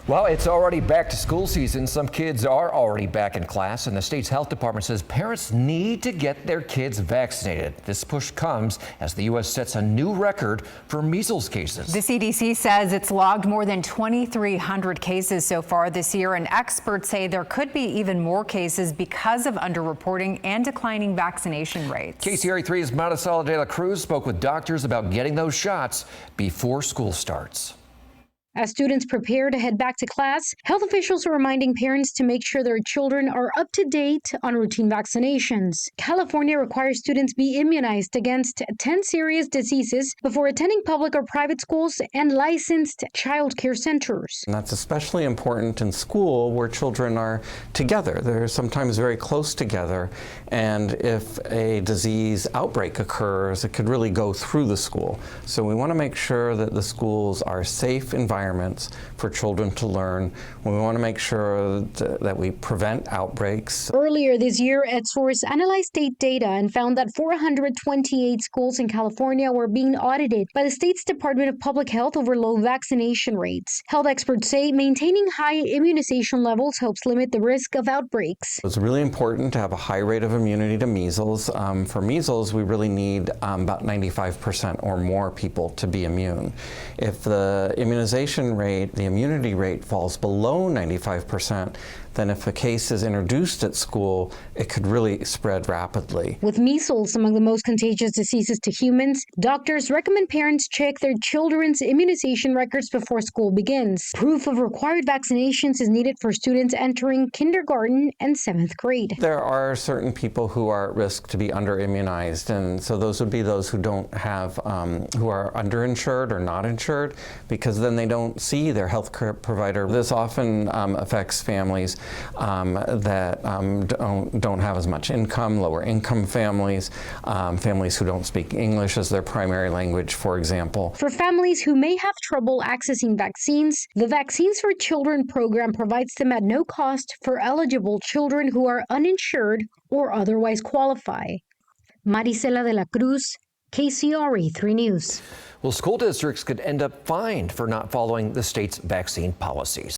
Well, it's already back to school season. Some kids are already back in class, and the state's health department says parents need to get their kids vaccinated. This push comes as the U.S. sets a new record for measles cases. The CDC says it's logged more than 2,300 cases so far this year, and experts say there could be even more cases because of underreporting and declining vaccination rates. KCRA 3's Marisol de la Cruz spoke with doctors about getting those shots before school starts. As students prepare to head back to class, health officials are reminding parents to make sure their children are up to date on routine vaccinations. California requires students be immunized against 10 serious diseases before attending public or private schools and licensed child care centers. And that's especially important in school where children are together. They're sometimes very close together, and if a disease outbreak occurs, it could really go through the school. So we want to make sure that the schools are safe environments for children to learn. We want to make sure that we prevent outbreaks. Earlier this year, EdSource analyzed state data and found that 428 schools in California were being audited by the state's Department of Public Health over low vaccination rates. Health experts say maintaining high immunization levels helps limit the risk of outbreaks. It's really important to have a high rate of immunity to measles. For measles, we really need about 95% or more people to be immune. If the immunization rate, the immunity rate falls below 95%, then if a case is introduced at school, it could really spread rapidly. With measles among the most contagious diseases to humans, doctors recommend parents check their children's immunization records before school begins. Proof of required vaccinations is needed for students entering kindergarten and 7th grade. There are certain people who are at risk to be under-immunized, and so those would be those who don't have, who are underinsured or not insured, because then they don't see their health care provider. This often affects families that don't have as much income, lower income families, families who don't speak English as their primary language, for example. For families who may have trouble accessing vaccines, the Vaccines for Children program provides them at no cost for eligible children who are uninsured or otherwise qualify. Marisela de la Cruz, KCRA 3 News. Well, school districts could end up fined for not following the state's vaccine policies.